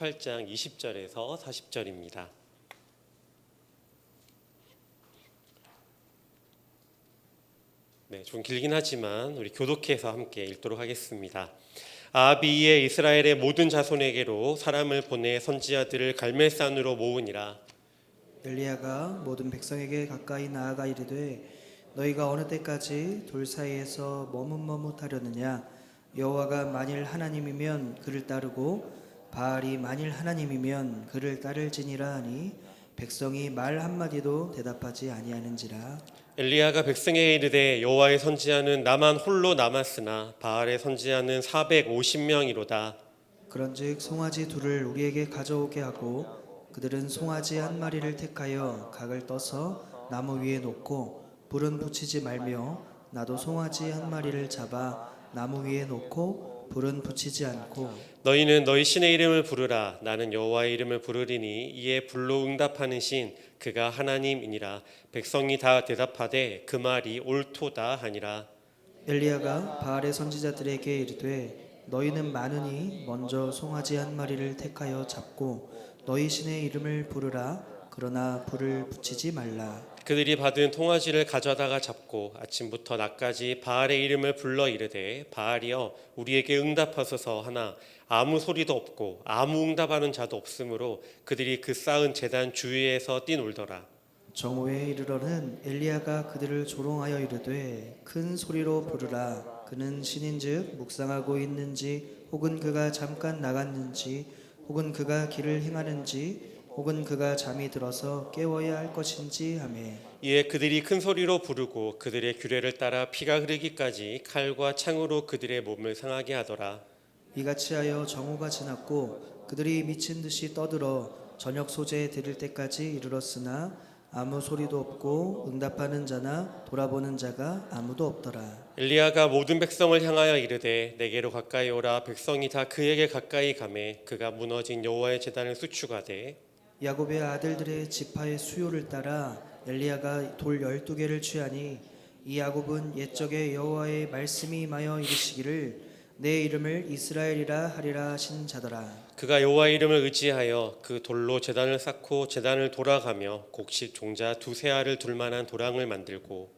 8장 20절에서 40절입니다. 좀 길긴 하지만 우리 교독해서 함께 읽도록 하겠습니다. 아하비의 이스라엘의 모든 자손에게로 사람을 보내 선지자들을 갈멜산으로 모으니라. 엘리야가 모든 백성에게 가까이 나아가 이르되 너희가 어느 때까지 돌 사이에서 머뭇머뭇하려느냐. 여호와가 만일 하나님이면 그를 따르고 바알이 만일 하나님이면 그를 따를지니라 하니 백성이 말 한마디도 대답하지 아니하는지라. 엘리야가 백성에게 이르되 여호와의 선지자는 나만 홀로 남았으나 바알의 선지자는 450명이로다. 그런즉 송아지 둘을 우리에게 가져오게 하고 그들은 송아지 한 마리를 택하여 각을 떠서 나무 위에 놓고 불은 붙이지 말며 나도 송아지 한 마리를 잡아 나무 위에 놓고 불은 붙이지 않고 너희는 너희 신의 이름을 부르라. 나는 여호와의 이름을 부르리니 이에 불로 응답하는 신 그가 하나님이니라. 백성이 다 대답하되 그 말이 옳도다 하니라. 엘리야가 바알의 선지자들에게 이르되 너희는 많으니 먼저 송아지 한 마리를 택하여 잡고 너희 신의 이름을 부르라. 그러나 불을 붙이지 말라. 그들이 받은 송아지를 가져다가 잡고 아침부터 낮까지 바알의 이름을 불러 이르되 바알이여 우리에게 응답하소서 하나 아무 소리도 없고 아무 응답하는 자도 없으므로 그들이 그 쌓은 제단 주위에서 뛰놀더라. 정오에 이르러는 엘리야가 그들을 조롱하여 이르되 큰 소리로 부르라. 그는 신인즉 묵상하고 있는지 혹은 그가 잠깐 나갔는지 혹은 그가 길을 행하는지 혹은 그가 잠이 들어서 깨워야 할 것인지 하매 이에 그들이 큰 소리로 부르고 그들의 규례를 따라 피가 흐르기까지 칼과 창으로 그들의 몸을 상하게 하더라. 이같이 하여 정오가 지났고 그들이 미친 듯이 떠들어 저녁 소재에 들을 때까지 이르렀으나 아무 소리도 없고 응답하는 자나 돌아보는 자가 아무도 없더라. 엘리야가 모든 백성을 향하여 이르되 내게로 가까이 오라. 백성이 다 그에게 가까이 가매 그가 무너진 여호와의 제단을 수축하되 야곱의 아들들의 지파의 수요를 따라 엘리야가 돌 12개를 취하니 이 야곱은 옛적에 여호와의 말씀이 임하여 이르시기를 내 이름을 이스라엘이라 하리라 하신 자더라. 그가 여호와의 이름을 의지하여 그 돌로 제단을 쌓고 제단을 돌아가며 곡식 종자 두세 알을 둘 만한 도랑을 만들고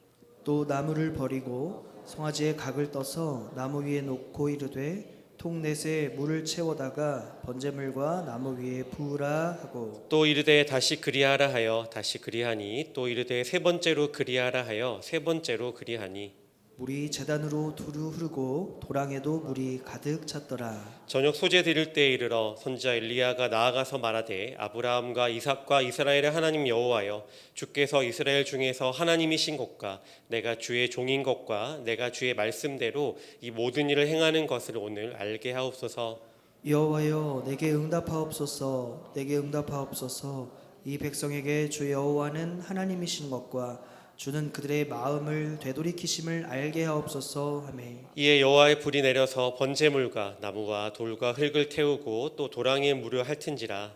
또 나무를 버리고 송아지의 각을 떠서 나무 위에 놓고 이르되 통 넷에 물을 채워다가 번제물과 나무 위에 부으라 하고 또 이르되 다시 그리하라 하여 다시 그리하니 또 이르되 세 번째로 그리하라 하여 세 번째로 그리하니 물이 제단으로 두루 흐르고 도랑에도 물이 가득 찼더라. 저녁 소재 드릴 때에 이르러 선지자 엘리야가 나아가서 말하되 아브라함과 이삭과 이스라엘의 하나님 여호와여 주께서 이스라엘 중에서 하나님이신 것과 내가 주의 종인 것과 내가 주의 말씀대로 이 모든 일을 행하는 것을 오늘 알게 하옵소서. 여호와여 내게 응답하옵소서. 내게 응답하옵소서. 이 백성에게 주 여호와는 하나님이신 것과 주는 그들의 마음을 되돌이키심을 알게 하옵소서 하매 이에 여호와의 불이 내려서 번제물과 나무와 돌과 흙을 태우고 또 도랑에 물을 핥은지라.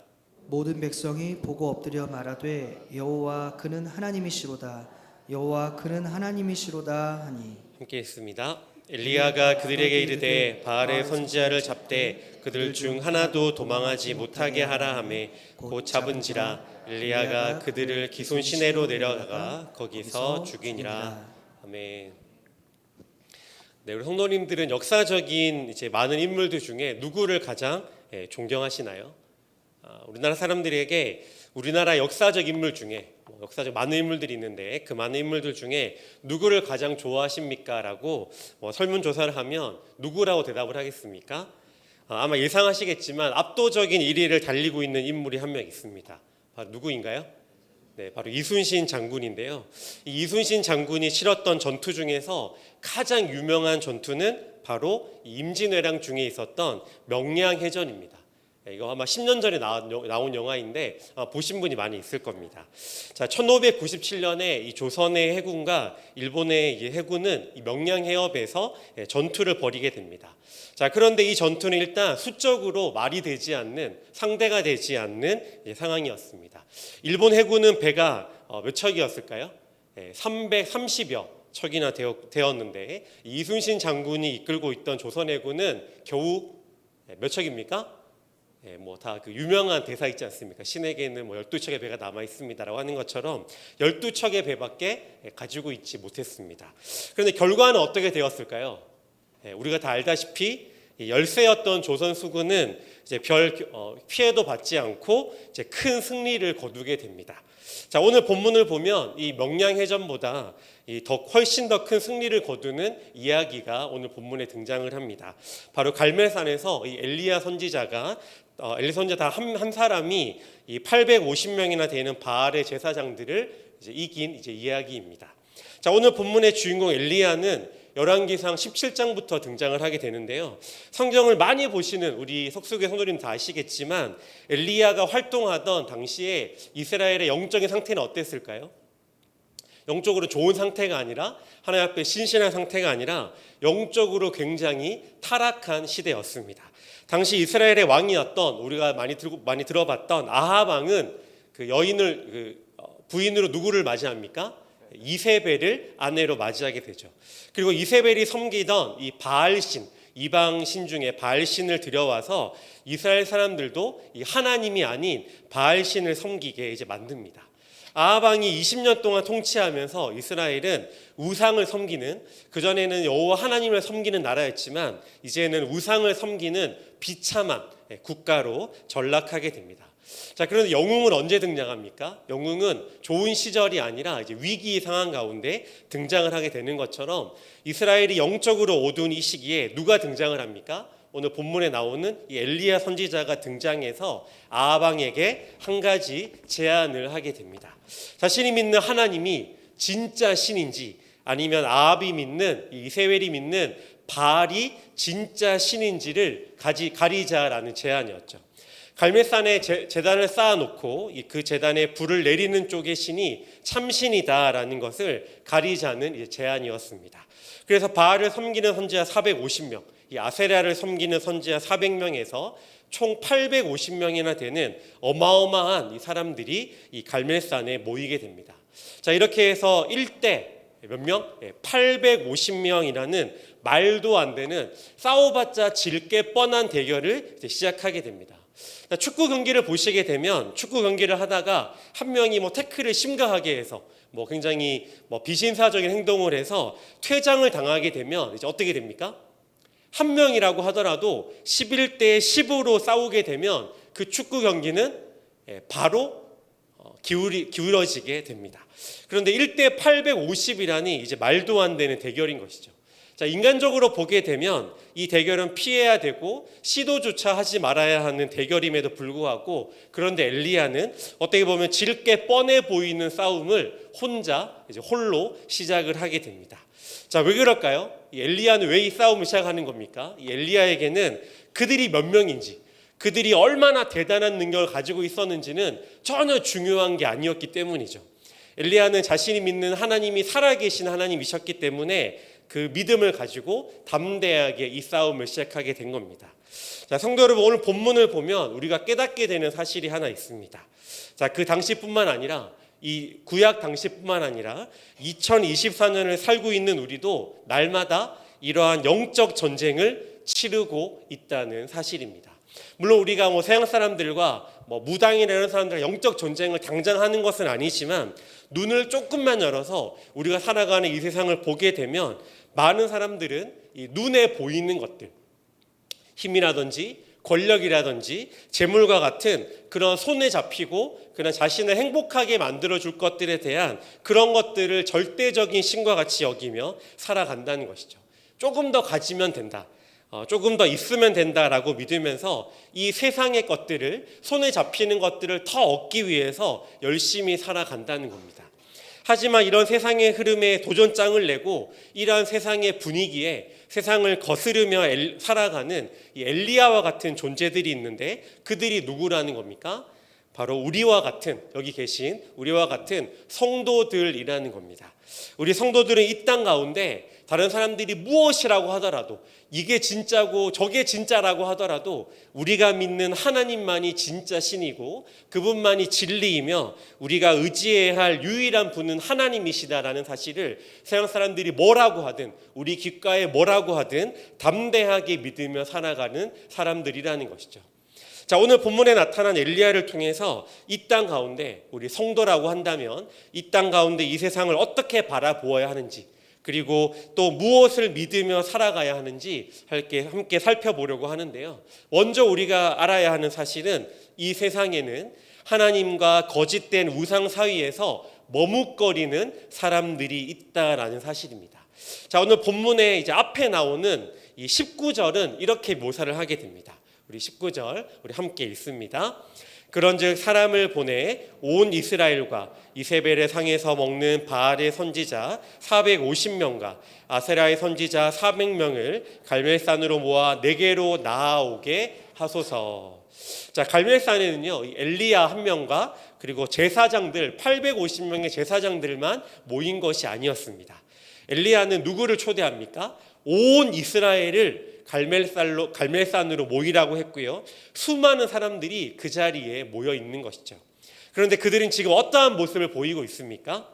모든 백성이 보고 엎드려 말하되 여호와 그는 하나님이시로다. 여호와 그는 하나님이시로다 하니 함께 했습니다. 엘리야가 그들에게 이르되 바알의 선지자를 잡되 그들 중 하나도 도망하지 못하게 하라 하매 곧 잡은지라. 엘리야가 그들을 기손 시내로 내려다가 거기서 죽이니라. 아멘. 우리 성도님들은 역사적인 이제 많은 인물들 중에 누구를 가장 존경하시나요? 우리나라 사람들에게 우리나라 역사적 인물 중에 역사적 많은 인물들이 있는데 그 많은 인물들 중에 누구를 가장 좋아하십니까? 라고 설문조사를 하면 누구라고 대답을 하겠습니까? 아마 예상하시겠지만 압도적인 1위를 달리고 있는 인물이 한 명 있습니다. 바로 누구인가요? 네, 바로 이순신 장군인데요. 이 이순신 장군이 치렀던 전투 중에서 가장 유명한 전투는 바로 임진왜란 중에 있었던 명량해전입니다. 이거 아마 10년 전에 나온 영화인데 보신 분이 많이 있을 겁니다. 자, 1597년에 이 조선의 해군과 일본의 이 해군은 이 명량해협에서 전투를 벌이게 됩니다. 자, 그런데 이 전투는 일단 수적으로 말이 되지 않는, 상대가 되지 않는 상황이었습니다. 일본 해군은 배가 몇 척이었을까요? 330여 척이나 되었는데 이순신 장군이 이끌고 있던 조선 해군은 겨우 몇 척입니까? 뭐 다 그 유명한 대사 있지 않습니까? 신에게는 뭐 12척의 배가 남아 있습니다라고 하는 것처럼 12척의 배밖에 가지고 있지 못했습니다. 그런데 결과는 어떻게 되었을까요? 우리가 다 알다시피 10세였던 조선 수군은 이제 별 피해도 받지 않고 이제 큰 승리를 거두게 됩니다. 자, 오늘 본문을 보면 이 명량해전보다 훨씬 더 큰 승리를 거두는 이야기가 오늘 본문에 등장을 합니다. 바로 갈멜산에서 이 엘리야 선지자가 엘리 선지자 한 사람이 이 850명이나 되는 바알의 제사장들을 이제 이긴 이야기입니다. 자, 오늘 본문의 주인공 엘리야는 열왕기상 17장부터 등장을 하게 되는데요. 성경을 많이 보시는 우리 석수교회 성도님 다 아시겠지만 엘리야가 활동하던 당시에 이스라엘의 영적인 상태는 어땠을까요? 영적으로 좋은 상태가 아니라 하나님 앞에 신실한 상태가 아니라 영적으로 굉장히 타락한 시대였습니다. 당시 이스라엘의 왕이었던 우리가 많이 들어봤던 아합 왕은 그 여인을 부인으로 누구를 맞이합니까? 이세벨을 아내로 맞이하게 되죠. 그리고 이세벨이 섬기던 이 바알신, 이방신 중에 바알신을 들여와서 이스라엘 사람들도 이 하나님이 아닌 바알신을 섬기게 이제 만듭니다. 아합 왕이 20년 동안 통치하면서 이스라엘은 우상을 섬기는, 그전에는 여호와 하나님을 섬기는 나라였지만 이제는 우상을 섬기는 비참한 국가로 전락하게 됩니다. 자, 그런데 영웅은 언제 등장합니까? 영웅은 좋은 시절이 아니라 이제 위기 상황 가운데 등장을 하게 되는 것처럼 이스라엘이 영적으로 어두운 이 시기에 누가 등장을 합니까? 오늘 본문에 나오는 이 엘리야 선지자가 등장해서 아합 왕에게 한 가지 제안을 하게 됩니다. 자신이 믿는 하나님이 진짜 신인지 아니면 아합이 믿는 이세벨이 믿는 바알이 진짜 신인지를 가리자라는 제안이었죠. 갈멜산에 제단을 쌓아놓고 그 제단에 불을 내리는 쪽의 신이 참신이다라는 것을 가리자는 제안이었습니다. 그래서 바알을 섬기는 선지자 450명, 이 아세라를 섬기는 선지자 400명에서 총 850명이나 되는 어마어마한 이 사람들이 이 갈멜산에 모이게 됩니다. 자, 이렇게 해서 1대 몇 명? 850명이라는 말도 안 되는 싸워봤자 질 게 뻔한 대결을 시작하게 됩니다. 축구 경기를 보시게 되면 축구 경기를 하다가 한 명이 태클을 심각하게 해서 굉장히 비신사적인 행동을 해서 퇴장을 당하게 되면 이제 어떻게 됩니까? 한 명이라고 하더라도 11대 10으로 싸우게 되면 그 축구 경기는 바로 기울어지게 됩니다. 그런데 1대 850이라니 이제 말도 안 되는 대결인 것이죠. 자, 인간적으로 보게 되면 이 대결은 피해야 되고 시도조차 하지 말아야 하는 대결임에도 불구하고, 그런데 엘리야는 어떻게 보면 질 게 뻔해 보이는 싸움을 홀로 시작을 하게 됩니다. 자, 왜 그럴까요? 이 엘리야는 왜 이 싸움을 시작하는 겁니까? 이 엘리야에게는 그들이 몇 명인지, 그들이 얼마나 대단한 능력을 가지고 있었는지는 전혀 중요한 게 아니었기 때문이죠. 엘리야는 자신이 믿는 하나님이 살아계신 하나님이셨기 때문에 그 믿음을 가지고 담대하게 이 싸움을 시작하게 된 겁니다. 자, 성도 여러분, 오늘 본문을 보면 우리가 깨닫게 되는 사실이 하나 있습니다. 자, 그 당시뿐만 아니라 이 구약 당시뿐만 아니라 2024년을 살고 있는 우리도 날마다 이러한 영적 전쟁을 치르고 있다는 사실입니다. 물론 우리가 서양 사람들과 무당이라는 사람들과 영적 전쟁을 당장 하는 것은 아니지만 눈을 조금만 열어서 우리가 살아가는 이 세상을 보게 되면 많은 사람들은 이 눈에 보이는 것들, 힘이라든지 권력이라든지 재물과 같은 그런 손에 잡히고 그런 자신을 행복하게 만들어줄 것들에 대한 그런 것들을 절대적인 신과 같이 여기며 살아간다는 것이죠. 조금 더 가지면 된다, 조금 더 있으면 된다라고 믿으면서 이 세상의 것들을, 손에 잡히는 것들을 더 얻기 위해서 열심히 살아간다는 겁니다. 하지만 이런 세상의 흐름에 도전장을 내고 이러한 세상의 분위기에 세상을 거스르며 살아가는 이 엘리야와 같은 존재들이 있는데, 그들이 누구라는 겁니까? 바로 우리와 같은, 여기 계신 우리와 같은 성도들이라는 겁니다. 우리 성도들은 이 땅 가운데 다른 사람들이 무엇이라고 하더라도, 이게 진짜고 저게 진짜라고 하더라도 우리가 믿는 하나님만이 진짜 신이고 그분만이 진리이며 우리가 의지해야 할 유일한 분은 하나님이시다라는 사실을 세상 사람들이 뭐라고 하든, 우리 귓가에 뭐라고 하든 담대하게 믿으며 살아가는 사람들이라는 것이죠. 자, 오늘 본문에 나타난 엘리야를 통해서 이 땅 가운데 우리 성도라고 한다면 이 땅 가운데 이 세상을 어떻게 바라보아야 하는지, 그리고 또 무엇을 믿으며 살아가야 하는지 함께 살펴보려고 하는데요. 먼저 우리가 알아야 하는 사실은 이 세상에는 하나님과 거짓된 우상 사이에서 머뭇거리는 사람들이 있다라는 사실입니다. 자, 오늘 본문에 이제 앞에 나오는 이 19절은 이렇게 묘사를 하게 됩니다. 우리 19절 우리 함께 읽습니다. 그런즉 사람을 보내 온 이스라엘과 이세벨의 상에서 먹는 바알의 선지자 450명과 아세라의 선지자 400명을 갈멜산으로 모아 내게로 나아오게 하소서. 자, 갈멜산에는요 엘리야 한 명과 그리고 제사장들 850명의 제사장들만 모인 것이 아니었습니다. 엘리야는 누구를 초대합니까? 온 이스라엘을 갈멜산으로 모이라고 했고요. 수많은 사람들이 그 자리에 모여 있는 것이죠. 그런데 그들은 지금 어떠한 모습을 보이고 있습니까?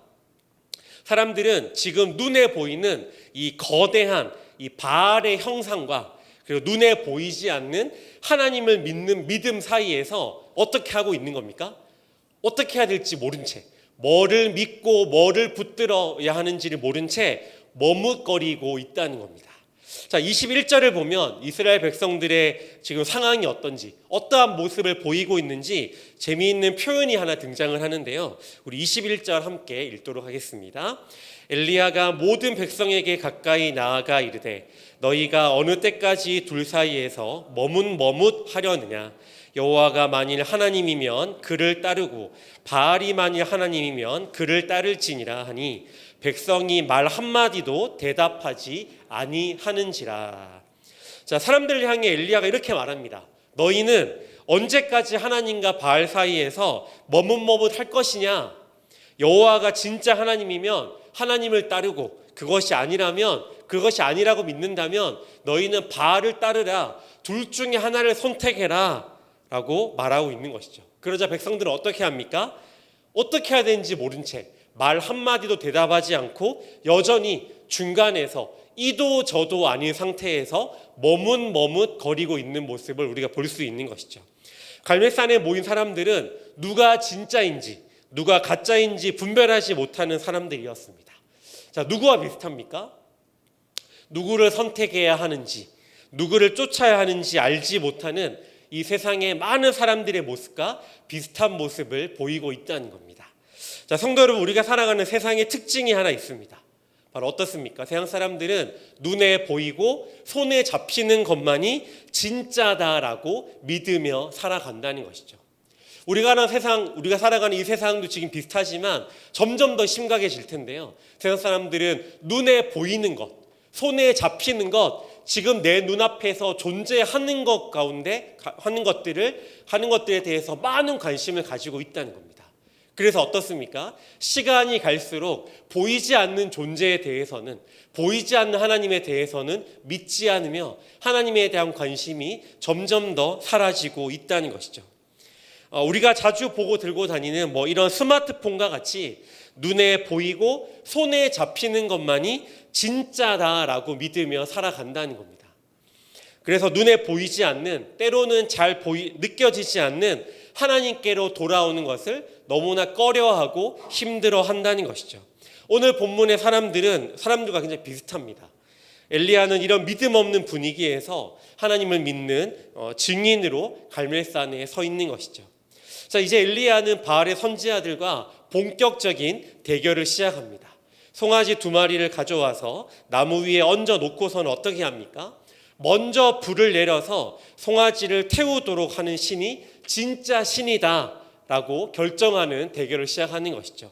사람들은 지금 눈에 보이는 이 거대한 이 바알의 형상과 그리고 눈에 보이지 않는 하나님을 믿는 믿음 사이에서 어떻게 하고 있는 겁니까? 어떻게 해야 될지 모른 채, 뭐를 믿고 뭐를 붙들어야 하는지를 모른 채 머뭇거리고 있다는 겁니다. 자, 21절을 보면 이스라엘 백성들의 지금 상황이 어떤지, 어떠한 모습을 보이고 있는지 재미있는 표현이 하나 등장을 하는데요. 우리 21절 함께 읽도록 하겠습니다. 엘리야가 모든 백성에게 가까이 나아가 이르되 너희가 어느 때까지 둘 사이에서 머뭇하려느냐. 여호와가 만일 하나님이면 그를 따르고 바알이 만일 하나님이면 그를 따를지니라 하니 백성이 말 한마디도 대답하지 아니하는지라. 자, 사람들을 향해 엘리야가 이렇게 말합니다. 너희는 언제까지 하나님과 바알 사이에서 머뭇할 것이냐? 여호와가 진짜 하나님이면 하나님을 따르고 그것이 아니라면, 그것이 아니라고 믿는다면 너희는 바알을 따르라. 둘 중에 하나를 선택해라 라고 말하고 있는 것이죠. 그러자 백성들은 어떻게 합니까? 어떻게 해야 되는지 모른 채 말 한마디도 대답하지 않고 여전히 중간에서 이도 저도 아닌 상태에서 머뭇거리고 있는 모습을 우리가 볼 수 있는 것이죠. 갈멜산에 모인 사람들은 누가 진짜인지 누가 가짜인지 분별하지 못하는 사람들이었습니다. 자, 누구와 비슷합니까? 누구를 선택해야 하는지, 누구를 쫓아야 하는지 알지 못하는 이 세상의 많은 사람들의 모습과 비슷한 모습을 보이고 있다는 겁니다. 자, 성도 여러분, 우리가 살아가는 세상의 특징이 하나 있습니다. 바로 어떻습니까? 세상 사람들은 눈에 보이고 손에 잡히는 것만이 진짜다라고 믿으며 살아간다는 것이죠. 우리가 살아가는 이 세상도 지금 비슷하지만 점점 더 심각해질 텐데요. 세상 사람들은 눈에 보이는 것, 손에 잡히는 것, 지금 내 눈앞에서 존재하는 것 가운데 하는 것들에 대해서 많은 관심을 가지고 있다는 겁니다. 그래서 어떻습니까? 시간이 갈수록 보이지 않는 존재에 대해서는, 보이지 않는 하나님에 대해서는 믿지 않으며 하나님에 대한 관심이 점점 더 사라지고 있다는 것이죠. 우리가 자주 보고 들고 다니는 이런 스마트폰과 같이 눈에 보이고 손에 잡히는 것만이 진짜다라고 믿으며 살아간다는 겁니다. 그래서 눈에 보이지 않는, 때로는 느껴지지 않는 하나님께로 돌아오는 것을 너무나 꺼려하고 힘들어한다는 것이죠. 오늘 본문의 사람들과 굉장히 비슷합니다. 엘리야는 이런 믿음 없는 분위기에서 하나님을 믿는 증인으로 갈멜산에 서 있는 것이죠. 자, 이제 엘리야는 바알의 선지자들과 본격적인 대결을 시작합니다. 송아지 2마리를 가져와서 나무 위에 얹어 놓고서는 어떻게 합니까? 먼저 불을 내려서 송아지를 태우도록 하는 신이 진짜 신이다 라고 결정하는 대결을 시작하는 것이죠.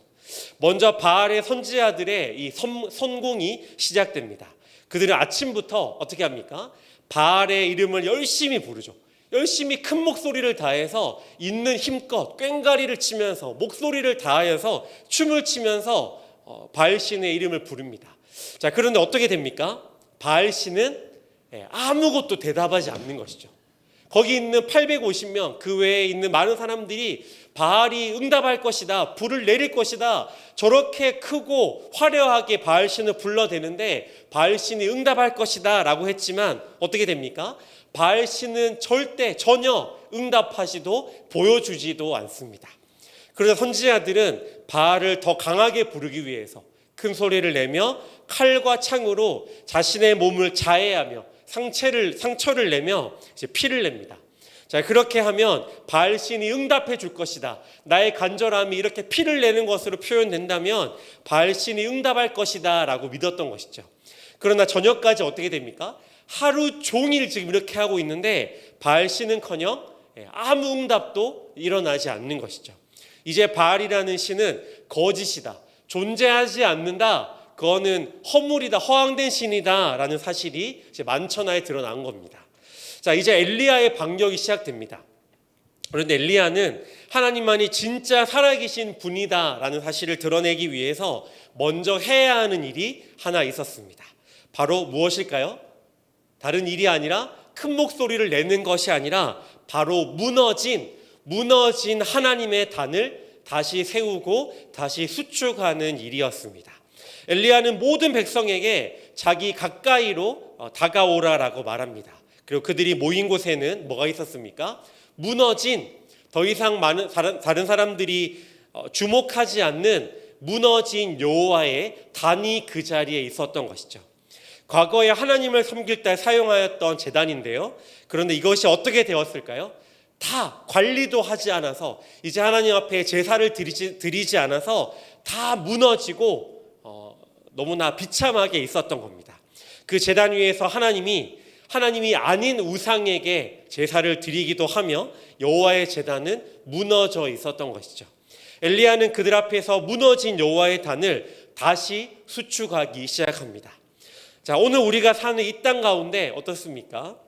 먼저 바알의 선지자들의 이 선공이 시작됩니다. 그들은 아침부터 어떻게 합니까? 바알의 이름을 열심히 부르죠. 열심히 큰 목소리를 다해서 있는 힘껏 꽹과리를 치면서 목소리를 다하여서 춤을 추면서 바알신의 이름을 부릅니다. 자, 그런데 어떻게 됩니까? 바알신은 아무것도 대답하지 않는 것이죠. 거기 있는 850명, 그 외에 있는 많은 사람들이 바알이 응답할 것이다, 불을 내릴 것이다, 저렇게 크고 화려하게 바알신을 불러대는데 바알신이 응답할 것이다 라고 했지만 어떻게 됩니까? 바알신은 전혀 응답하지도 보여주지도 않습니다. 그래서 선지자들은 바알을 더 강하게 부르기 위해서 큰 소리를 내며 칼과 창으로 자신의 몸을 자해하며 상처를 내며 이제 피를 냅니다. 자, 그렇게 하면 바알신이 응답해 줄 것이다. 나의 간절함이 이렇게 피를 내는 것으로 표현된다면 바알신이 응답할 것이다 라고 믿었던 것이죠. 그러나 저녁까지 어떻게 됩니까? 하루 종일 지금 이렇게 하고 있는데 바알신은커녕 아무 응답도 일어나지 않는 것이죠. 이제 바알이라는 신은 거짓이다, 존재하지 않는다, 그거는 허물이다, 허황된 신이다 라는 사실이 이제 만천하에 드러난 겁니다. 자, 이제 엘리야의 반격이 시작됩니다. 그런데 엘리야는 하나님만이 진짜 살아계신 분이다 라는 사실을 드러내기 위해서 먼저 해야 하는 일이 하나 있었습니다. 바로 무엇일까요? 다른 일이 아니라 큰 목소리를 내는 것이 아니라 바로 무너진 하나님의 단을 다시 세우고 다시 수축하는 일이었습니다. 엘리야는 모든 백성에게 자기 가까이로 다가오라라고 말합니다. 그리고 그들이 모인 곳에는 뭐가 있었습니까? 무너진, 더 이상 다른 사람들이 주목하지 않는 무너진 여호와의 단이 그 자리에 있었던 것이죠. 과거에 하나님을 섬길 때 사용하였던 제단인데요. 그런데 이것이 어떻게 되었을까요? 다 관리도 하지 않아서, 이제 하나님 앞에 제사를 드리지 않아서 다 무너지고 너무나 비참하게 있었던 겁니다. 그 제단 위에서 하나님이 아닌 우상에게 제사를 드리기도 하며 여호와의 제단은 무너져 있었던 것이죠. 엘리야는 그들 앞에서 무너진 여호와의 단을 다시 수축하기 시작합니다. 자, 오늘 우리가 사는 이 땅 가운데 어떻습니까?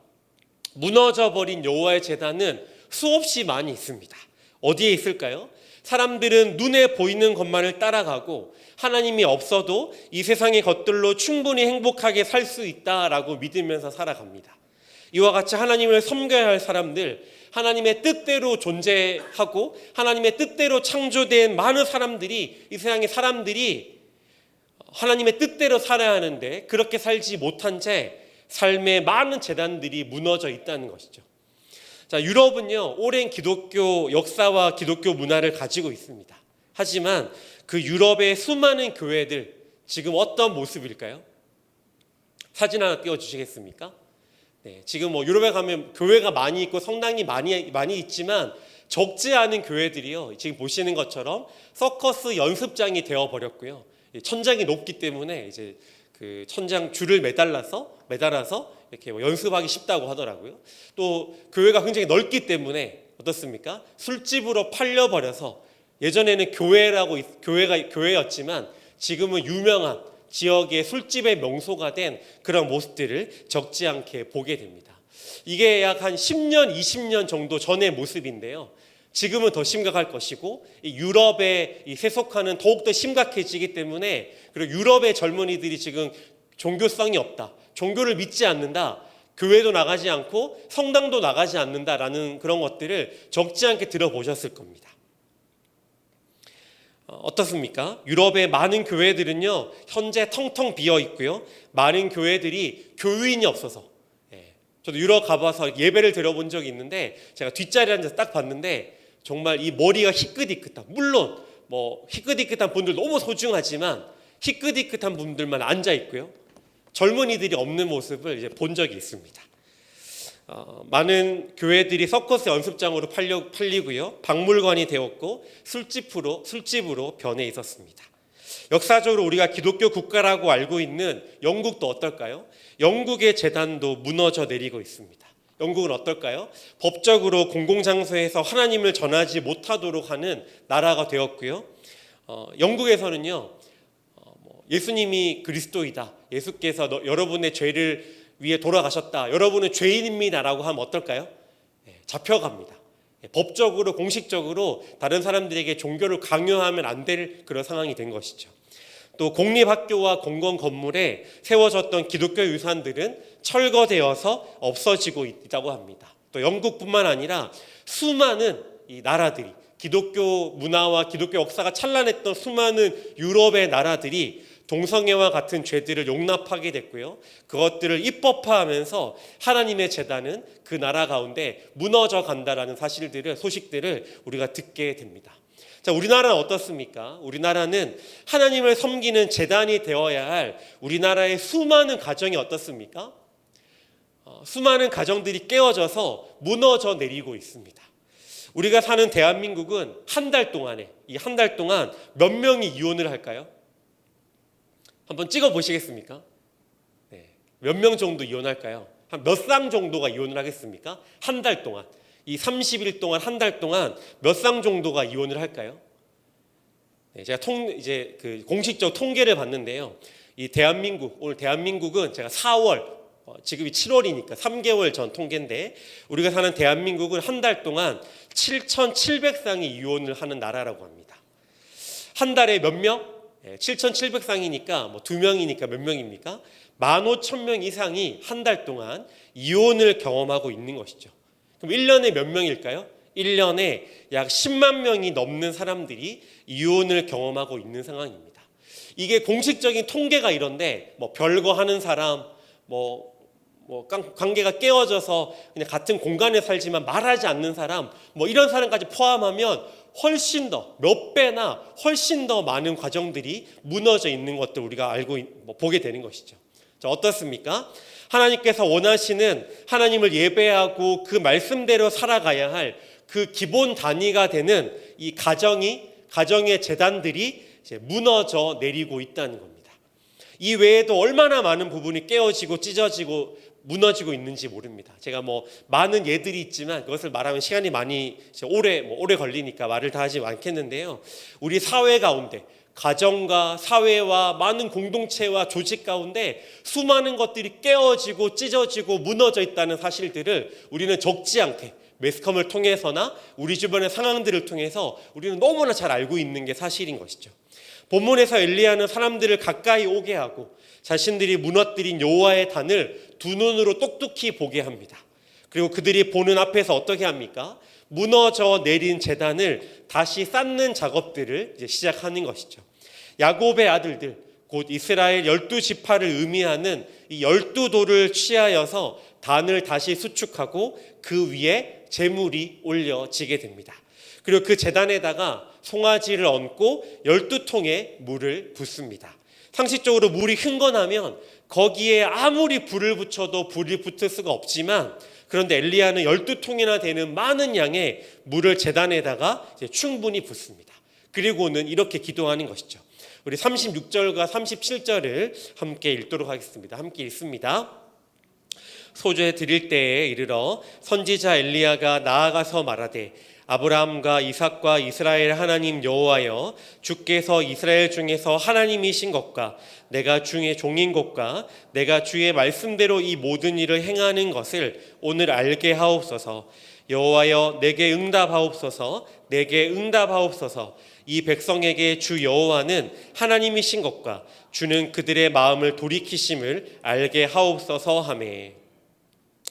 무너져버린 여호와의 제단은 수없이 많이 있습니다. 어디에 있을까요? 사람들은 눈에 보이는 것만을 따라가고 하나님이 없어도 이 세상의 것들로 충분히 행복하게 살 수 있다라고 믿으면서 살아갑니다. 이와 같이 하나님을 섬겨야 할 사람들, 하나님의 뜻대로 존재하고 하나님의 뜻대로 창조된 많은 사람들이, 이 세상의 사람들이 하나님의 뜻대로 살아야 하는데 그렇게 살지 못한 채 삶의 많은 재단들이 무너져 있다는 것이죠. 자, 유럽은요, 오랜 기독교 역사와 기독교 문화를 가지고 있습니다. 하지만 그 유럽의 수많은 교회들, 지금 어떤 모습일까요? 사진 하나 띄워주시겠습니까? 네, 지금 유럽에 가면 교회가 많이 있고 성당이 많이 있지만 적지 않은 교회들이요, 지금 보시는 것처럼 서커스 연습장이 되어 버렸고요. 천장이 높기 때문에 이제 그 천장 줄을 매달아서 이렇게 연습하기 쉽다고 하더라고요. 또 교회가 굉장히 넓기 때문에 어떻습니까? 술집으로 팔려버려서 예전에는 교회였지만 지금은 유명한 지역의 술집의 명소가 된 그런 모습들을 적지 않게 보게 됩니다. 이게 약 한 10년, 20년 정도 전의 모습인데요. 지금은 더 심각할 것이고 유럽의 이 세속화는 더욱더 심각해지기 때문에, 그리고 유럽의 젊은이들이 지금 종교성이 없다, 종교를 믿지 않는다, 교회도 나가지 않고 성당도 나가지 않는다라는 그런 것들을 적지 않게 들어보셨을 겁니다. 어떻습니까? 유럽의 많은 교회들은요, 현재 텅텅 비어 있고요, 많은 교회들이 교인이 없어서, 저도 유럽 가봐서 예배를 드려본 적이 있는데 제가 뒷자리에 앉아서 딱 봤는데 정말 이 머리가 희끗희끗한, 물론 희끗희끗한 분들 너무 소중하지만 희끗희끗한 분들만 앉아 있고요, 젊은이들이 없는 모습을 이제 본 적이 있습니다. 많은 교회들이 서커스 연습장으로 팔리고요, 박물관이 되었고 술집으로 변해 있었습니다. 역사적으로 우리가 기독교 국가라고 알고 있는 영국도 어떨까요? 영국의 재단도 무너져 내리고 있습니다. 영국은 어떨까요? 법적으로 공공장소에서 하나님을 전하지 못하도록 하는 나라가 되었고요. 영국에서는요, 예수님이 그리스도이다, 예수께서 여러분의 죄를 위해 돌아가셨다, 여러분은 죄인입니다라고 하면 어떨까요? 잡혀갑니다. 법적으로 공식적으로 다른 사람들에게 종교를 강요하면 안 될 그런 상황이 된 것이죠. 또 공립학교와 공공 건물에 세워졌던 기독교 유산들은 철거되어서 없어지고 있다고 합니다. 또 영국뿐만 아니라 수많은 이 나라들이, 기독교 문화와 기독교 역사가 찬란했던 수많은 유럽의 나라들이 동성애와 같은 죄들을 용납하게 됐고요. 그것들을 입법화하면서 하나님의 제단은 그 나라 가운데 무너져 간다라는 소식들을 우리가 듣게 됩니다. 자, 우리나라는 어떻습니까? 우리나라는 하나님을 섬기는 제단이 되어야 할 우리나라의 수많은 가정이 어떻습니까? 수많은 가정들이 깨어져서 무너져 내리고 있습니다. 우리가 사는 대한민국은 한 달 동안 몇 명이 이혼을 할까요? 한번 찍어 보시겠습니까? 네. 몇 명 정도 이혼할까요? 한 몇 쌍 정도가 이혼을 하겠습니까? 한 달 동안. 이 30일 동안 한 달 동안 몇 쌍 정도가 이혼을 할까요? 네, 제가 공식적 통계를 봤는데요. 오늘 대한민국은 제가 4월, 지금이 7월이니까 3개월 전 통계인데, 우리가 사는 대한민국은 한 달 동안 7,700쌍이 이혼을 하는 나라라고 합니다. 한 달에 몇 명? 7,700쌍이니까 뭐 2명이니까 몇 명입니까? 15,000명 이상이 한 달 동안 이혼을 경험하고 있는 것이죠. 그럼 1년에 몇 명일까요? 1년에 약 10만 명이 넘는 사람들이 이혼을 경험하고 있는 상황입니다. 이게 공식적인 통계가 이런데 뭐 별거 하는 사람, 관계가 깨어져서 그냥 같은 공간에 살지만 말하지 않는 사람, 이런 사람까지 포함하면 훨씬 더, 몇 배나 훨씬 더 많은 과정들이 무너져 있는 것들 우리가 보게 되는 것이죠. 자, 어떻습니까? 하나님께서 원하시는 하나님을 예배하고 그 말씀대로 살아가야 할 그 기본 단위가 되는 이 가정의 제단들이 이제 무너져 내리고 있다는 겁니다. 이 외에도 얼마나 많은 부분이 깨어지고 찢어지고 무너지고 있는지 모릅니다. 제가 많은 예들이 있지만 그것을 말하면 시간이 많이 오래 걸리니까 말을 다 하지 않겠는데요. 우리 사회 가운데 가정과 사회와 많은 공동체와 조직 가운데 수많은 것들이 깨어지고 찢어지고 무너져 있다는 사실들을 우리는 적지 않게 매스컴을 통해서나 우리 주변의 상황들을 통해서 우리는 너무나 잘 알고 있는 게 사실인 것이죠. 본문에서 엘리야는 사람들을 가까이 오게 하고 자신들이 무너뜨린 여호와의 단을 두 눈으로 똑똑히 보게 합니다. 그리고 그들이 보는 앞에서 어떻게 합니까? 무너져 내린 제단을 다시 쌓는 작업들을 이제 시작하는 것이죠. 야곱의 아들들, 곧 이스라엘 12지파를 의미하는 이 12돌을 취하여서 단을 다시 수축하고 그 위에 제물이 올려지게 됩니다. 그리고 그 제단에다가 송아지를 얹고 12통의 물을 붓습니다. 상식적으로 물이 흥건하면 거기에 아무리 불을 붙여도 불이 붙을 수가 없지만, 그런데 엘리야는 12통이나 되는 많은 양의 물을 제단에다가 충분히 붓습니다. 그리고는 이렇게 기도하는 것이죠. 우리 36절과 37절을 함께 읽도록 하겠습니다. 함께 읽습니다. 소재 드릴 때에 이르러 선지자 엘리야가 나아가서 말하되 아브라함과 이삭과 이스라엘 하나님 여호와여, 주께서 이스라엘 중에서 하나님이신 것과 내가 주의 종인 것과 내가 주의 말씀대로 이 모든 일을 행하는 것을 오늘 알게 하옵소서. 여호와여, 내게 응답하옵소서. 내게 응답하옵소서. 이 백성에게 주 여호와는 하나님이신 것과 주는 그들의 마음을 돌이키심을 알게 하옵소서 하매.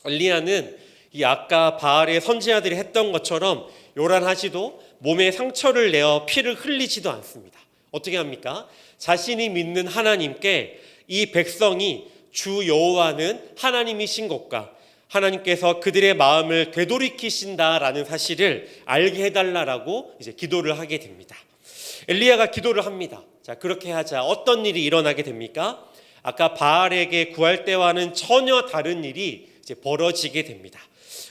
엘리야는 이 아까 바알의 선지자들이 했던 것처럼 요란하지도 몸에 상처를 내어 피를 흘리지도 않습니다. 어떻게 합니까? 자신이 믿는 하나님께 이 백성이 주 여호와는 하나님이신 것과 하나님께서 그들의 마음을 되돌이키신다라는 사실을 알게 해달라고 이제 기도를 하게 됩니다. 엘리야가 기도를 합니다. 자, 그렇게 하자 어떤 일이 일어나게 됩니까? 아까 바알에게 구할 때와는 전혀 다른 일이 이제 벌어지게 됩니다.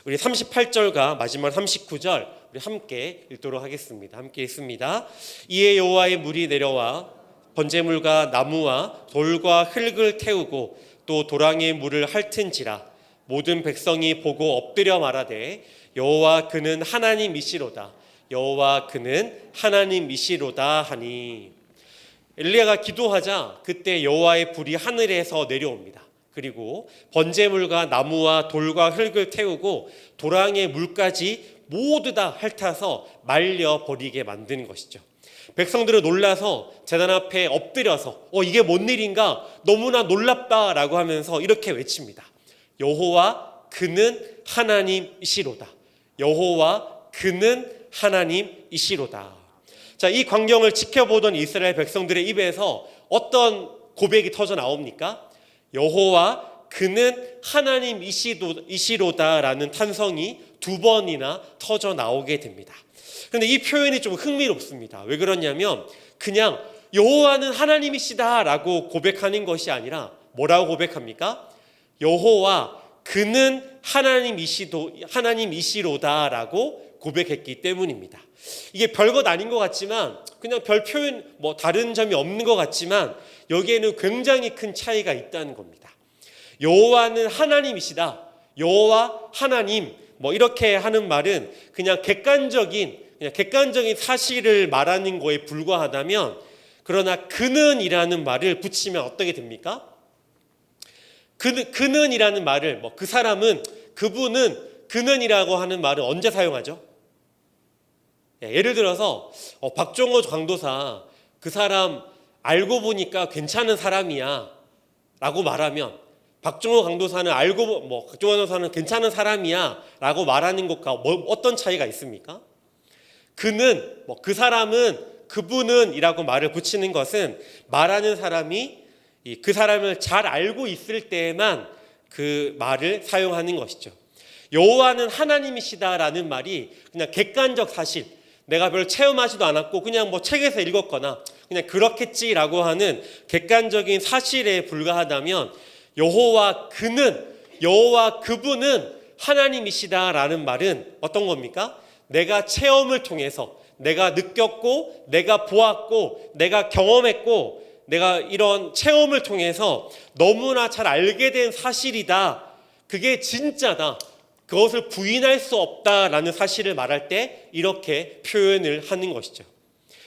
우리 38절과 마지막 39절 우리 함께 읽도록 하겠습니다. 함께 읽습니다. 이에 여호와의 물이 내려와 번제물과 나무와 돌과 흙을 태우고 또 도랑의 물을 핥은지라. 모든 백성이 보고 엎드려 말하되 여호와 그는 하나님이시로다. 여호와 그는 하나님이시로다 하니. 엘리야가 기도하자 그때 여호와의 불이 하늘에서 내려옵니다. 그리고 번제물과 나무와 돌과 흙을 태우고 도랑의 물까지 모두 다 핥아서 말려버리게 만드는 것이죠. 백성들은 놀라서 제단 앞에 엎드려서 이게 뭔 일인가 너무나 놀랍다라고 하면서 이렇게 외칩니다. 여호와 그는 하나님이시로다. 여호와 그는 하나님이시로다. 자, 이 광경을 지켜보던 이스라엘 백성들의 입에서 어떤 고백이 터져 나옵니까? 여호와 그는 하나님이시로다라는 탄성이 2번이나 터져 나오게 됩니다. 그런데 이 표현이 좀 흥미롭습니다. 왜 그러냐면 그냥 여호와는 하나님이시다라고 고백하는 것이 아니라 뭐라고 고백합니까? 여호와 그는 하나님이시로다라고 고백했기 때문입니다. 이게 별것 아닌 것 같지만 그냥 별 표현 다른 점이 없는 것 같지만 여기에는 굉장히 큰 차이가 있다는 겁니다. 여호와는 하나님이시다. 여호와 하나님 이렇게 하는 말은 그냥 객관적인 사실을 말하는 거에 불과하다면, 그러나 그는이라는 말을 붙이면 어떻게 됩니까? 그는이라는 말을 그 사람은 그분은 그는이라고 하는 말을 언제 사용하죠? 예를 들어서 박종호 강도사 그 사람 알고 보니까 괜찮은 사람이야 라고 말하면 박종호 강도사는 박종호 강도사는 괜찮은 사람이야 라고 말하는 것과 어떤 차이가 있습니까? 그는 그 사람은 그분은 이라고 말을 붙이는 것은 말하는 사람이 그 사람을 잘 알고 있을 때에만 그 말을 사용하는 것이죠. 여호와는 하나님이시다라는 말이 그냥 객관적 사실, 내가 별 체험하지도 않았고 그냥 책에서 읽었거나 그냥 그렇겠지라고 하는 객관적인 사실에 불과하다면, 여호와 그분은 하나님이시다라는 말은 어떤 겁니까? 내가 체험을 통해서 내가 느꼈고 내가 보았고 내가 경험했고 내가 이런 체험을 통해서 너무나 잘 알게 된 사실이다, 그게 진짜다, 그것을 부인할 수 없다라는 사실을 말할 때 이렇게 표현을 하는 것이죠.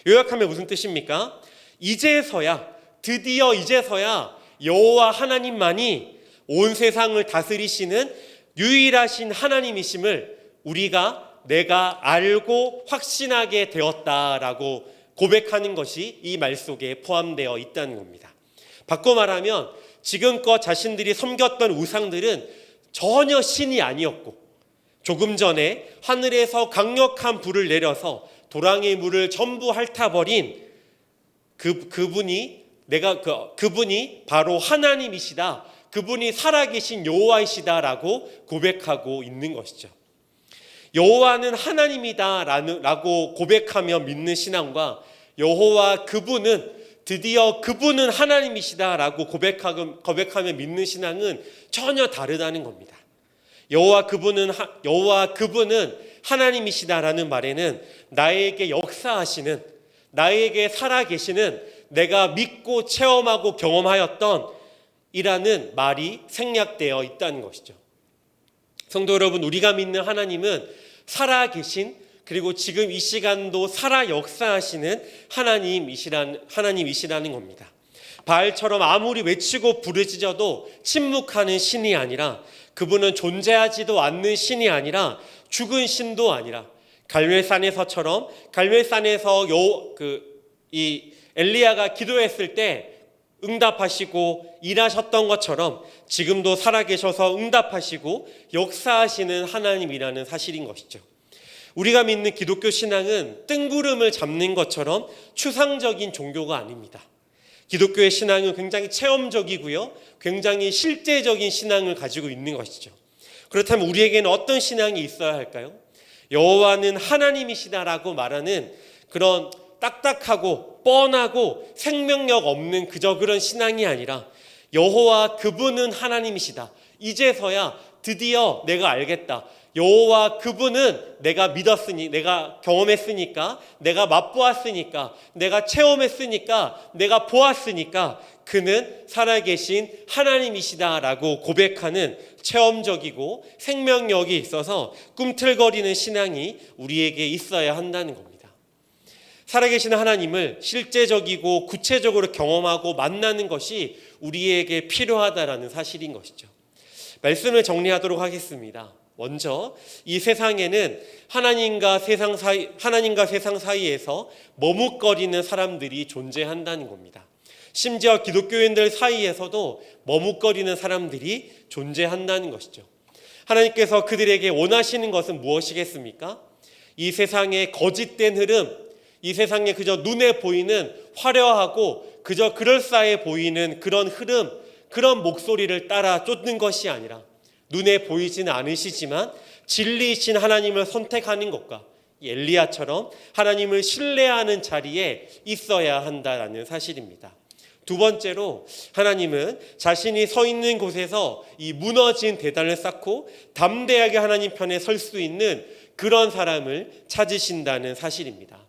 요약하면 무슨 뜻입니까? 드디어 이제서야 여호와 하나님만이 온 세상을 다스리시는 유일하신 하나님이심을 내가 알고 확신하게 되었다라고 고백하는 것이 이 말 속에 포함되어 있다는 겁니다. 바꿔 말하면 지금껏 자신들이 섬겼던 우상들은 전혀 신이 아니었고, 조금 전에 하늘에서 강력한 불을 내려서 도랑의 물을 전부 핥아버린 그분이 바로 하나님이시다, 그분이 살아계신 여호와이시다라고 고백하고 있는 것이죠. 여호와는 하나님이다라고 고백하며 믿는 신앙과 여호와 드디어 그분은 하나님이시다라고 고백하며 믿는 신앙은 전혀 다르다는 겁니다. 여호와 그분은 하나님이시다라는 말에는 나에게 역사하시는, 나에게 살아계시는, 내가 믿고 체험하고 경험하였던 이라는 말이 생략되어 있다는 것이죠. 성도 여러분, 우리가 믿는 하나님은 살아계신, 그리고 지금 이 시간도 살아 역사하시는 하나님이시라는 겁니다. 바알처럼 아무리 외치고 부르짖어도 침묵하는 신이 아니라, 그분은 존재하지도 않는 신이 아니라 죽은 신도 아니라, 갈멜산에서 이 엘리야가 기도했을 때 응답하시고 일하셨던 것처럼 지금도 살아계셔서 응답하시고 역사하시는 하나님이라는 사실인 것이죠. 우리가 믿는 기독교 신앙은 뜬구름을 잡는 것처럼 추상적인 종교가 아닙니다. 기독교의 신앙은 굉장히 체험적이고요, 굉장히 실제적인 신앙을 가지고 있는 것이죠. 그렇다면 우리에게는 어떤 신앙이 있어야 할까요? 여호와는 하나님이시다라고 말하는 그런 딱딱하고 뻔하고 생명력 없는 그저 그런 신앙이 아니라, 여호와 그분은 하나님이시다, 이제서야 드디어 내가 알겠다, 여호와 그분은 내가 믿었으니, 내가 경험했으니까, 내가 맛보았으니까, 내가 체험했으니까, 내가 보았으니까 그는 살아계신 하나님이시다라고 고백하는 체험적이고 생명력이 있어서 꿈틀거리는 신앙이 우리에게 있어야 한다는 겁니다. 살아계신 하나님을 실제적이고 구체적으로 경험하고 만나는 것이 우리에게 필요하다라는 사실인 것이죠. 말씀을 정리하도록 하겠습니다. 먼저 이 세상에는 하나님과 세상 사이에서 머뭇거리는 사람들이 존재한다는 겁니다. 심지어 기독교인들 사이에서도 머뭇거리는 사람들이 존재한다는 것이죠. 하나님께서 그들에게 원하시는 것은 무엇이겠습니까? 이 세상의 거짓된 흐름, 이 세상에 그저 눈에 보이는 화려하고 그저 그럴싸해 보이는 그런 흐름, 그런 목소리를 따라 쫓는 것이 아니라 눈에 보이지는 않으시지만 진리이신 하나님을 선택하는 것과 엘리야처럼 하나님을 신뢰하는 자리에 있어야 한다라는 사실입니다. 두 번째로 하나님은 자신이 서 있는 곳에서 이 무너진 대단을 쌓고 담대하게 하나님 편에 설 수 있는 그런 사람을 찾으신다는 사실입니다.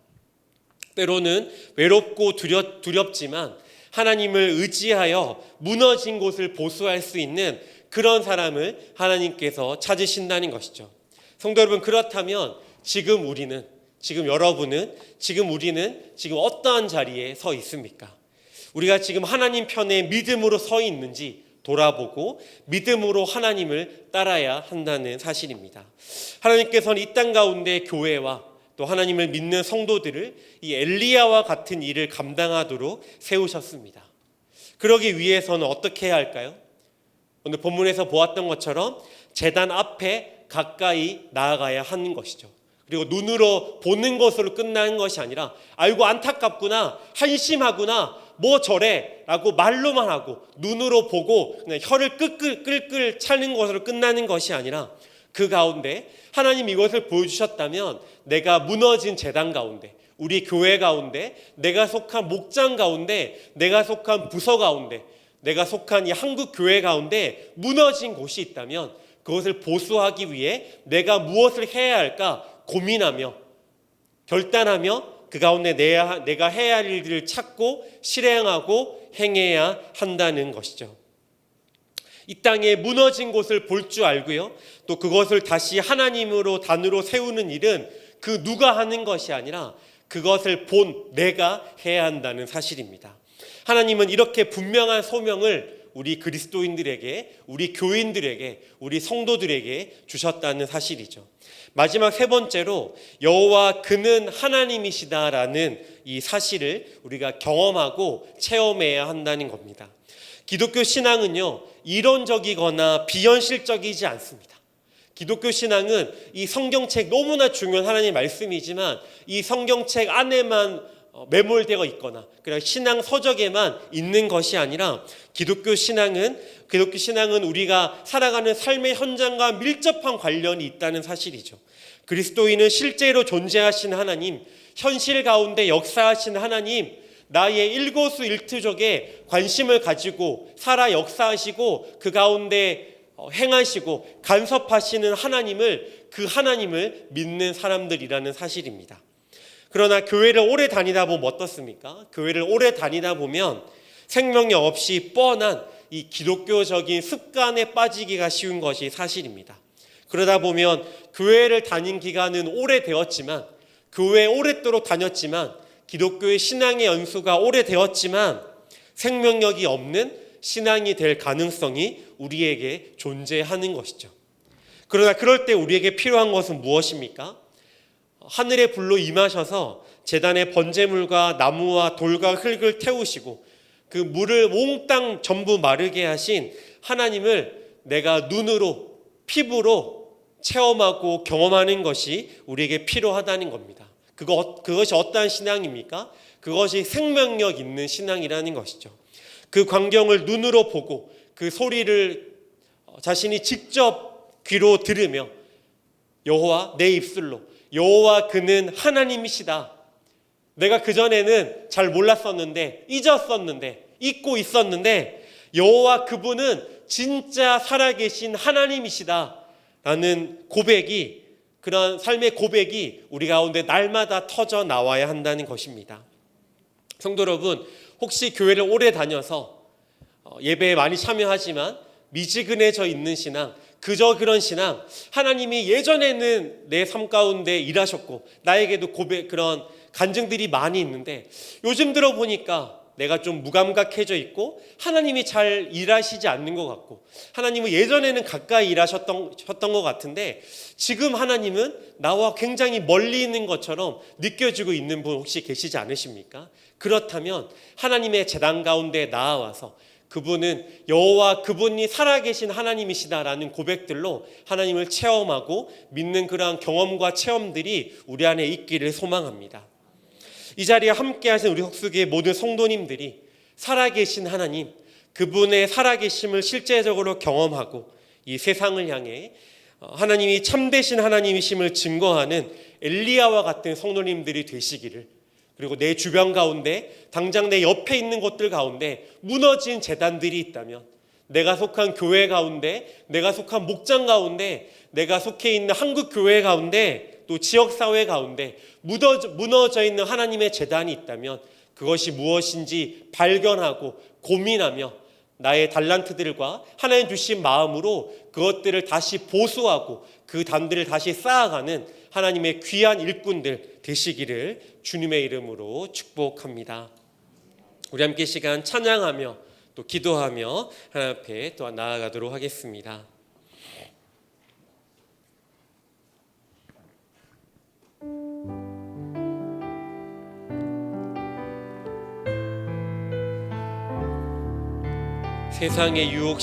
때로는 외롭고 두렵지만 하나님을 의지하여 무너진 곳을 보수할 수 있는 그런 사람을 하나님께서 찾으신다는 것이죠. 성도 여러분, 그렇다면 지금 우리는, 지금 여러분은, 지금 우리는 지금 어떠한 자리에 서 있습니까? 우리가 지금 하나님 편에 믿음으로 서 있는지 돌아보고 믿음으로 하나님을 따라야 한다는 사실입니다. 하나님께서는 이 땅 가운데 교회와 또 하나님을 믿는 성도들을 이 엘리야와 같은 일을 감당하도록 세우셨습니다. 그러기 위해서는 어떻게 해야 할까요? 오늘 본문에서 보았던 것처럼 제단 앞에 가까이 나아가야 하는 것이죠. 그리고 눈으로 보는 것으로 끝나는 것이 아니라 아이고 안타깝구나, 한심하구나, 뭐 저래 라고 말로만 하고 눈으로 보고 그냥 혀를 끌끌 차는 것으로 끝나는 것이 아니라 그 가운데 하나님 이것을 보여주셨다면 내가 무너진 제단 가운데, 우리 교회 가운데, 내가 속한 목장 가운데, 내가 속한 부서 가운데, 내가 속한 이 한국 교회 가운데 무너진 곳이 있다면 그것을 보수하기 위해 내가 무엇을 해야 할까 고민하며 결단하며 그 가운데 내가 해야 할 일들을 찾고 실행하고 행해야 한다는 것이죠. 이 땅에 무너진 곳을 볼 줄 알고요, 또 그것을 다시 하나님으로 단으로 세우는 일은 그 누가 하는 것이 아니라 그것을 본 내가 해야 한다는 사실입니다. 하나님은 이렇게 분명한 소명을 우리 그리스도인들에게, 우리 교인들에게, 우리 성도들에게 주셨다는 사실이죠. 마지막 세 번째로 여호와 그는 하나님이시다라는 이 사실을 우리가 경험하고 체험해야 한다는 겁니다. 기독교 신앙은요, 이론적이거나 비현실적이지 않습니다. 기독교 신앙은 이 성경책 너무나 중요한 하나님의 말씀이지만 이 성경책 안에만 매몰되어 있거나 그냥 신앙 서적에만 있는 것이 아니라 기독교 신앙은 우리가 살아가는 삶의 현장과 밀접한 관련이 있다는 사실이죠. 그리스도인은 실제로 존재하신 하나님, 현실 가운데 역사하신 하나님, 나의 일거수일투족에 관심을 가지고 살아 역사하시고 그 가운데 행하시고 간섭하시는 하나님을, 그 하나님을 믿는 사람들이라는 사실입니다. 그러나 교회를 오래 다니다 보면 어떻습니까? 교회를 오래 다니다 보면 생명력 없이 뻔한 이 기독교적인 습관에 빠지기가 쉬운 것이 사실입니다. 그러다 보면 교회를 다닌 기간은 오래되었지만, 교회에 오랫도록 다녔지만, 기독교의 신앙의 연수가 오래되었지만 생명력이 없는 신앙이 될 가능성이 우리에게 존재하는 것이죠. 그러나 그럴 때 우리에게 필요한 것은 무엇입니까? 하늘의 불로 임하셔서 제단의 번제물과 나무와 돌과 흙을 태우시고 그 물을 몽땅 전부 마르게 하신 하나님을 내가 눈으로, 피부로 체험하고 경험하는 것이 우리에게 필요하다는 겁니다. 그것이 어떠한 신앙입니까? 그것이 생명력 있는 신앙이라는 것이죠. 그 광경을 눈으로 보고 그 소리를 자신이 직접 귀로 들으며 여호와 내 입술로 여호와 그는 하나님이시다. 내가 그전에는 잘 몰랐었는데, 잊었었는데, 잊고 있었는데 여호와 그분은 진짜 살아계신 하나님이시다 라는 고백이, 그런 삶의 고백이 우리 가운데 날마다 터져 나와야 한다는 것입니다. 성도 여러분, 혹시 교회를 오래 다녀서 예배에 많이 참여하지만 미지근해져 있는 신앙, 그저 그런 신앙, 하나님이 예전에는 내 삶 가운데 일하셨고 나에게도 그런 간증들이 많이 있는데 요즘 들어보니까 내가 좀 무감각해져 있고 하나님이 잘 일하시지 않는 것 같고, 하나님은 예전에는 가까이 일하셨던 것 같은데 지금 하나님은 나와 굉장히 멀리 있는 것처럼 느껴지고 있는 분 혹시 계시지 않으십니까? 그렇다면 하나님의 제단 가운데 나아와서 그분은 여호와 그분이 살아계신 하나님이시다라는 고백들로 하나님을 체험하고 믿는 그러한 경험과 체험들이 우리 안에 있기를 소망합니다. 이 자리에 함께 하신 우리 속수교의 모든 성도님들이 살아계신 하나님, 그분의 살아계심을 실제적으로 경험하고 이 세상을 향해 하나님이 참되신 하나님이심을 증거하는 엘리야와 같은 성도님들이 되시기를, 그리고 내 주변 가운데, 당장 내 옆에 있는 곳들 가운데 무너진 재단들이 있다면, 내가 속한 교회 가운데, 내가 속한 목장 가운데, 내가 속해 있는 한국 교회 가운데, 또 지역사회 가운데 무너져 있는 하나님의 재단이 있다면 그것이 무엇인지 발견하고 고민하며 나의 달란트들과 하나님 주신 마음으로 그것들을 다시 보수하고 그 담들을 다시 쌓아가는 하나님의 귀한 일꾼들 되시기를 주님의 이름으로 축복합니다. 우리 함께 시간 찬양하며 또 기도하며 하나님 앞에 또 나아가도록 하겠습니다. 세상의 유혹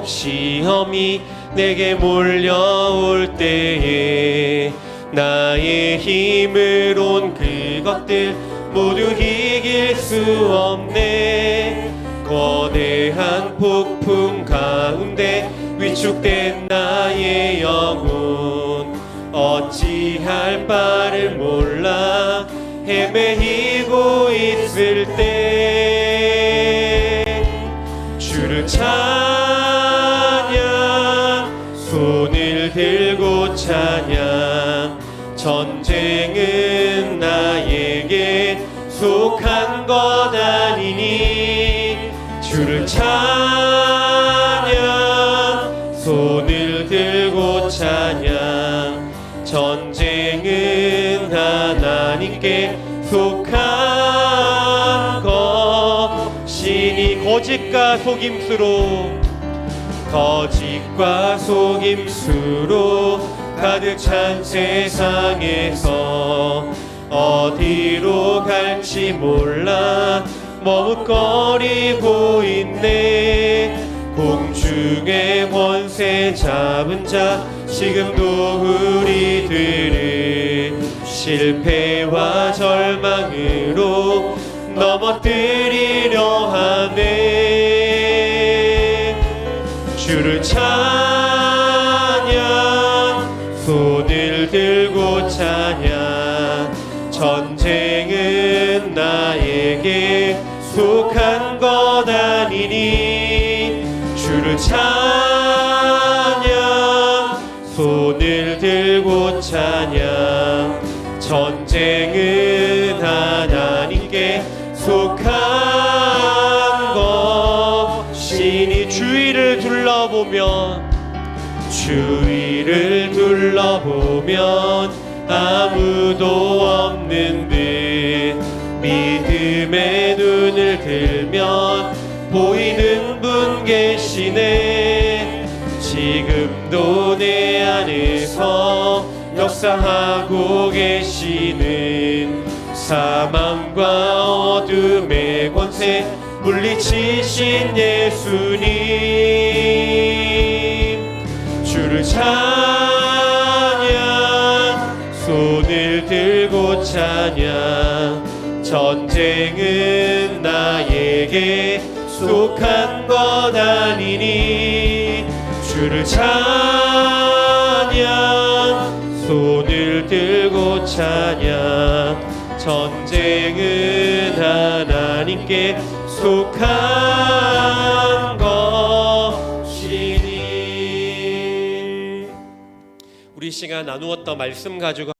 시험이 내게 몰려올 때에 나의 힘으론 그것들 모두 이길 수 없네. 거대한 폭풍 가운데 위축된 나의 영혼 어찌할 바를 몰라 헤매이고 있을 때 주를 찬양, 손을 들고 찬양. 전쟁은 나에게 속한 것 아니니 주를 찬양, 손을 들고 찬양. 전쟁은 하나님께 속한 것이니 거짓과 속임수로 가득 찬 세상에서 어디로 갈지 몰라 머뭇거리고 있네. 공중의 권세 잡은 자 지금도 우리들을 실패와 절망으로 넘어뜨리려 하네. 주를 찬양, 손을 들고 찬양. 전쟁은 나에게 속한 것 아니니 주를 찬양, 손을 들고 찬양. 전쟁은 하나님께 속한 것이니 주위를 둘러보면 아무도 없는 듯 믿음의 눈을 들면 보이는 분 계시네. 지금도 내 안에서 역사하고 계시는 사망과 어둠의 권세 물리치신 예수님. 주를 찬양, 손을 들고 찬양. 전쟁은 나에게 속한 것 아니니 주를 찬양, 손을 들고 찬양. 전쟁은 하나님께 속한 것이니. 우리 시간 나누었던 말씀 가지고